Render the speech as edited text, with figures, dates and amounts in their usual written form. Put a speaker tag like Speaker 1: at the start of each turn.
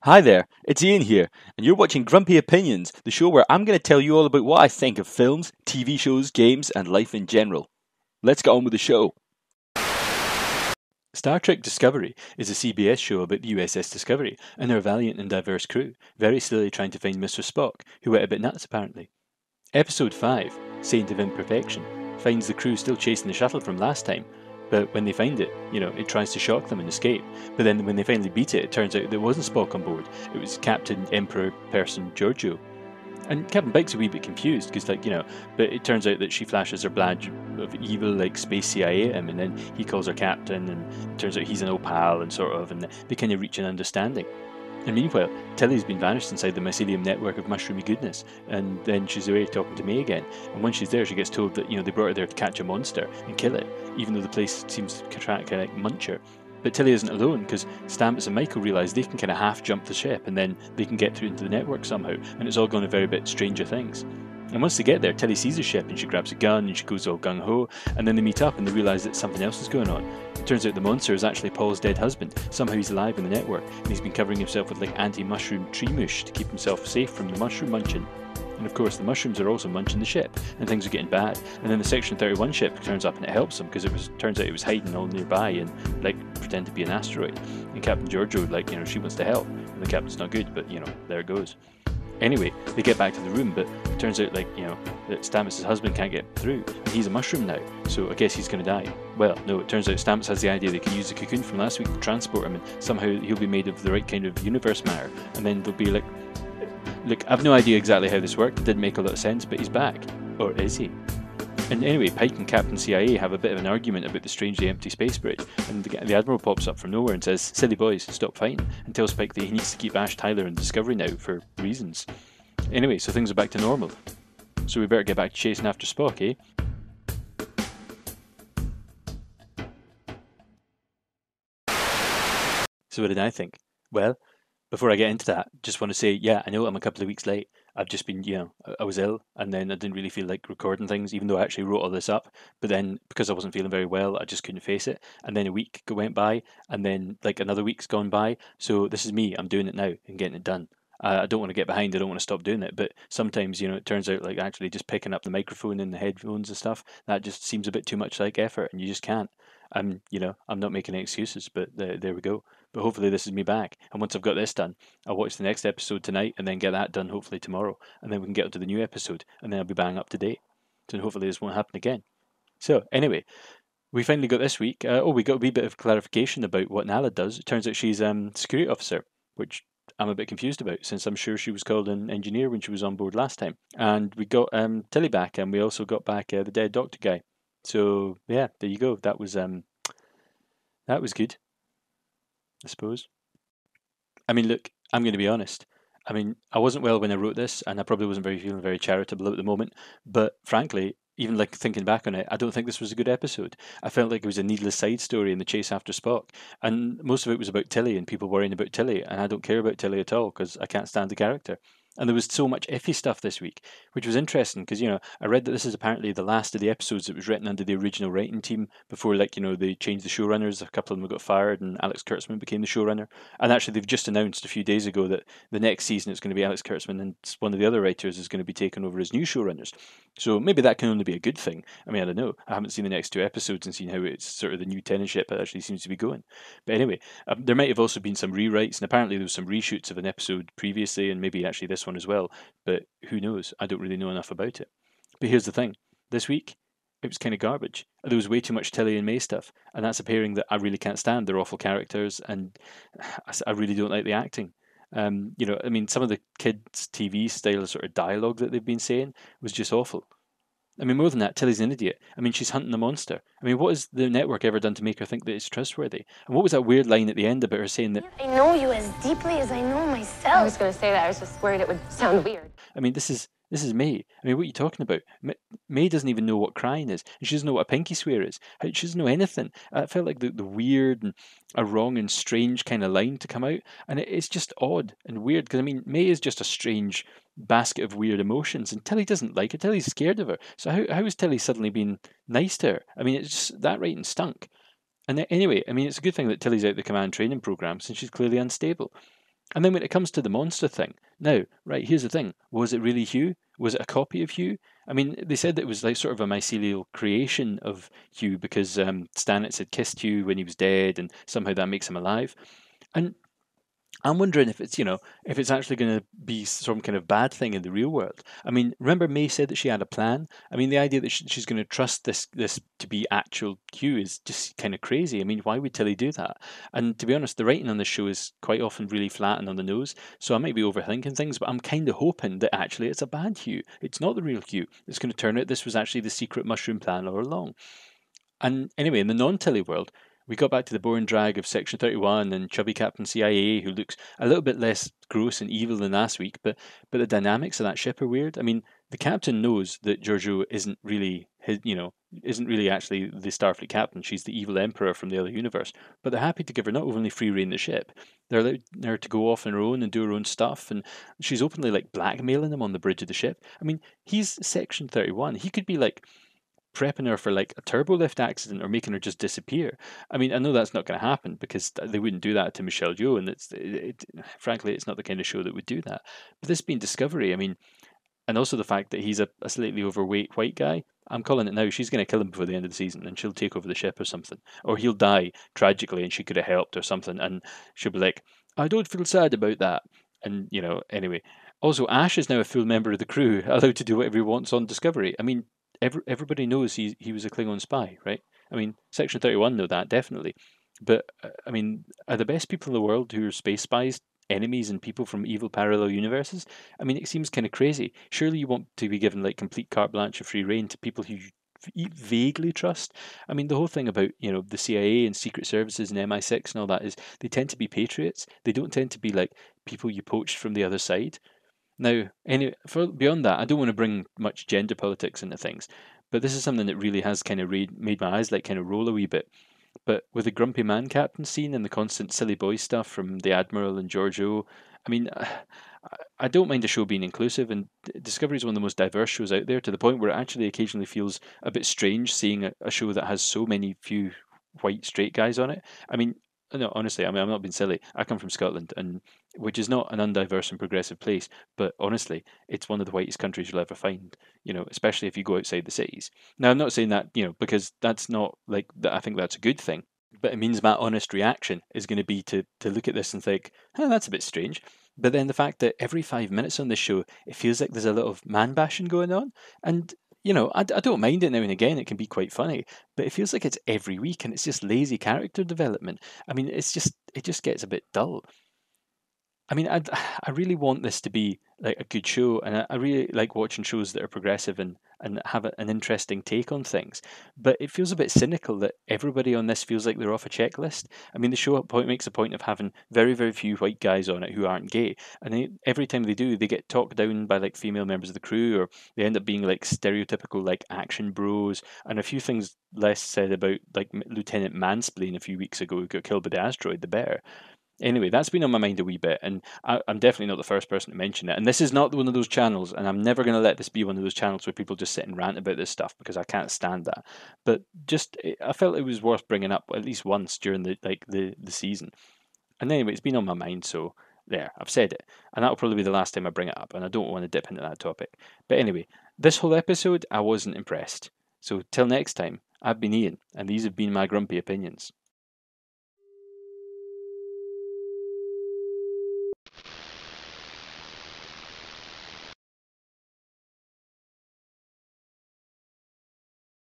Speaker 1: Hi there, it's Ian here, and you're watching Grumpy Opinions, the show where I'm going to tell you all about what I think of films, TV shows, games, and life in general. Let's get on with the show. Star Trek Discovery is a CBS show about the USS Discovery and their valiant and diverse crew, very slowly trying to find Mr. Spock, who went a bit nuts apparently. Episode 5, Saint of Imperfection, finds the crew still chasing the shuttle from last time, but when they find it, it tries to shock them and escape. But then when they finally beat it, it turns out there wasn't Spock on board. It was Captain Emperor Person Giorgio. And Captain Pike's a wee bit confused, because, but it turns out that she flashes her badge of evil, like space CIA at him, and then he calls her captain, and it turns out he's an old pal, and they kind of reach an understanding. And meanwhile, Tilly's been vanished inside the Mycelium Network of mushroomy goodness, and then she's away talking to May again. And when she's there, she gets told that, they brought her there to catch a monster and kill it, even though the place seems to kind of like Muncher. But Tilly isn't alone, because Stamets and Michael realise they can kind of half-jump the ship, and then they can get through into the network somehow, and it's all going a very bit stranger things. And once they get there, Tilly sees the ship and she grabs a gun and she goes all gung-ho, and then they meet up and they realise that something else is going on. It turns out the monster is actually Paul's dead husband. Somehow he's alive in the network, and he's been covering himself with like anti-mushroom tree mush to keep himself safe from the mushroom munching. And of course the mushrooms are also munching the ship, and things are getting bad. And then the Section 31 ship turns up and it helps them, because turns out it was hiding all nearby and pretend to be an asteroid. And Captain Giorgio, she wants to help, and the captain's not good, but there it goes. Anyway, they get back to the room, but it turns out that Stamets' husband can't get through, and he's a mushroom now, so I guess he's going to die. Well, no, it turns out Stamets has the idea they can use the cocoon from last week to transport him, and somehow he'll be made of the right kind of universe matter, and then they'll be like, look, I've no idea exactly how this worked, it didn't make a lot of sense, but he's back. Or is he? And anyway, Pike and Captain CIA have a bit of an argument about the strangely empty space bridge, and the Admiral pops up from nowhere and says, "Silly boys, stop fighting," and tells Pike that he needs to keep Ash, Tyler and Discovery now for reasons. Anyway, so things are back to normal. So we better get back to chasing after Spock, eh? So what did I think? Well, before I get into that, just want to say, yeah, I know I'm a couple of weeks late. I've just been, I was ill, and then I didn't really feel like recording things, even though I actually wrote all this up. But then, because I wasn't feeling very well, I just couldn't face it. And then a week went by, and then another week's gone by. So this is me. I'm doing it now and getting it done. I don't want to get behind. I don't want to stop doing it. But sometimes, it turns out actually just picking up the microphone and the headphones and stuff, that just seems a bit too much like effort, and you just can't. I'm not making any excuses, but there we go. But hopefully this is me back. And once I've got this done, I'll watch the next episode tonight and then get that done hopefully tomorrow. And then we can get onto the new episode, and then I'll be bang up to date. So hopefully this won't happen again. So anyway, we finally got this week. We got a wee bit of clarification about what Nala does. It turns out she's security officer, which I'm a bit confused about, since I'm sure she was called an engineer when she was on board last time. And we got Tilly back, and we also got back the dead doctor guy. So yeah, there you go. That was good, I suppose. I mean, look, I'm going to be honest. I mean, I wasn't well when I wrote this, and I probably wasn't feeling very charitable at the moment. But frankly, even thinking back on it, I don't think this was a good episode. I felt like it was a needless side story in the chase after Spock, and most of it was about Tilly and people worrying about Tilly, and I don't care about Tilly at all because I can't stand the character. And there was so much iffy stuff this week, which was interesting because, I read that this is apparently the last of the episodes that was written under the original writing team before, they changed the showrunners. A couple of them got fired and Alex Kurtzman became the showrunner. And actually, they've just announced a few days ago that the next season it's going to be Alex Kurtzman, and one of the other writers is going to be taken over as new showrunners. So maybe that can only be a good thing. I mean, I don't know. I haven't seen the next two episodes and seen how it's sort of the new tenantship actually seems to be going. But anyway, there might have also been some rewrites, and apparently there was some reshoots of an episode previously, and maybe actually this one as well. But who knows? I don't really know enough about it. But here's the thing. This week, it was kind of garbage. There was way too much Tilly and May stuff, and that's a pairing that I really can't stand. They're awful characters, and I really don't like the acting. I mean, some of the kids' TV style sort of dialogue that they've been saying was just awful. I mean, more than that, Tilly's an idiot. I mean, she's hunting a monster. I mean, what has the network ever done to make her think that it's trustworthy? And what was that weird line at the end about her saying that...
Speaker 2: I know you as deeply as I know myself.
Speaker 3: I was going to say that. I was just worried it would sound weird.
Speaker 1: I mean, this is May. I mean, what are you talking about? May doesn't even know what crying is. And she doesn't know what a pinky swear is. She doesn't know anything. I felt like the weird and a wrong and strange kind of line to come out. And it's just odd and weird. Because, I mean, May is just a strange basket of weird emotions. And Tilly doesn't like her. Tilly's scared of her. So how is Tilly suddenly being nice to her? I mean, it's just, that writing stunk. And anyway, I mean, it's a good thing that Tilly's out the command training program, since she's clearly unstable. And then when it comes to the monster thing, now, right, here's the thing. Was it really Hugh? Was it a copy of Hugh? I mean, they said that it was like sort of a mycelial creation of Hugh because Stannis had kissed Hugh when he was dead, and somehow that makes him alive. And I'm wondering if it's, if it's actually going to be some kind of bad thing in the real world. I mean, remember May said that she had a plan? I mean, the idea that she's going to trust this to be actual Hugh is just kind of crazy. I mean, why would Tilly do that? And to be honest, the writing on this show is quite often really flat and on the nose, so I might be overthinking things, but I'm kind of hoping that actually it's a bad Hugh. It's not the real Hugh. It's going to turn out this was actually the secret mushroom plan all along. And anyway, in the non-Tilly world, we got back to the boring drag of Section 31 and chubby Captain CIA, who looks a little bit less gross and evil than last week, but the dynamics of that ship are weird. I mean, the captain knows that Giorgio isn't really isn't really actually the Starfleet captain. She's the evil emperor from the other universe. But they're happy to give her not only free rein the ship, they're allowed her to go off on her own and do her own stuff, and she's openly like blackmailing him on the bridge of the ship. I mean, he's Section 31. He could be like prepping her for like a turbo lift accident or making her just disappear. I mean, I know that's not going to happen because they wouldn't do that to Michelle Yeoh, and frankly, it's not the kind of show that would do that. But this being Discovery, I mean, and also the fact that he's a slightly overweight white guy, I'm calling it now. She's going to kill him before the end of the season, and she'll take over the ship or something, or he'll die tragically, and she could have helped or something, and she'll be like, "I don't feel sad about that," and anyway. Also, Ash is now a full member of the crew, allowed to do whatever he wants on Discovery. I mean, everybody knows he was a Klingon spy, right? I mean, Section 31 know that, definitely. But, I mean, are the best people in the world who are space spies enemies and people from evil parallel universes? I mean, it seems kind of crazy. Surely you want to be given, like, complete carte blanche of free reign to people who you vaguely trust. I mean, the whole thing about, the CIA and secret services and MI6 and all that is they tend to be patriots. They don't tend to be, like, people you poached from the other side. Now, beyond that, I don't want to bring much gender politics into things, but this is something that really has kind of made my eyes like kind of roll a wee bit. But with the grumpy man captain scene and the constant silly boy stuff from the Admiral and Giorgio, I mean, I don't mind a show being inclusive, and Discovery is one of the most diverse shows out there to the point where it actually occasionally feels a bit strange seeing a show that has so many few white straight guys on it. I mean, no, honestly, I mean, I'm not being silly. I come from Scotland, and which is not an undiverse and progressive place, but honestly, it's one of the whitest countries you'll ever find. Especially if you go outside the cities. Now, I'm not saying that because that's not like that. I think that's a good thing, but it means my honest reaction is going to be to look at this and think, "Oh, that's a bit strange." But then the fact that every 5 minutes on this show, it feels like there's a lot of man bashing going on, and I don't mind it now and again. It can be quite funny, but it feels like it's every week, and it's just lazy character development. I mean, it just gets a bit dull. I mean, I really want this to be like a good show, and I really like watching shows that are progressive and have an interesting take on things. But it feels a bit cynical that everybody on this feels like they're off a checklist. I mean, the show makes a point of having very, very few white guys on it who aren't gay, and every time they do, they get talked down by like female members of the crew, or they end up being like stereotypical like action bros, and a few things less said about like Lieutenant Mansplain a few weeks ago who got killed by the asteroid, the bear. Anyway, that's been on my mind a wee bit, and I'm definitely not the first person to mention it. And this is not one of those channels, and I'm never going to let this be one of those channels where people just sit and rant about this stuff because I can't stand that. But I felt it was worth bringing up at least once during the season. And anyway, it's been on my mind, so there, I've said it, and that'll probably be the last time I bring it up, and I don't want to dip into that topic. But anyway, this whole episode, I wasn't impressed. So till next time, I've been Ian, and these have been my grumpy opinions.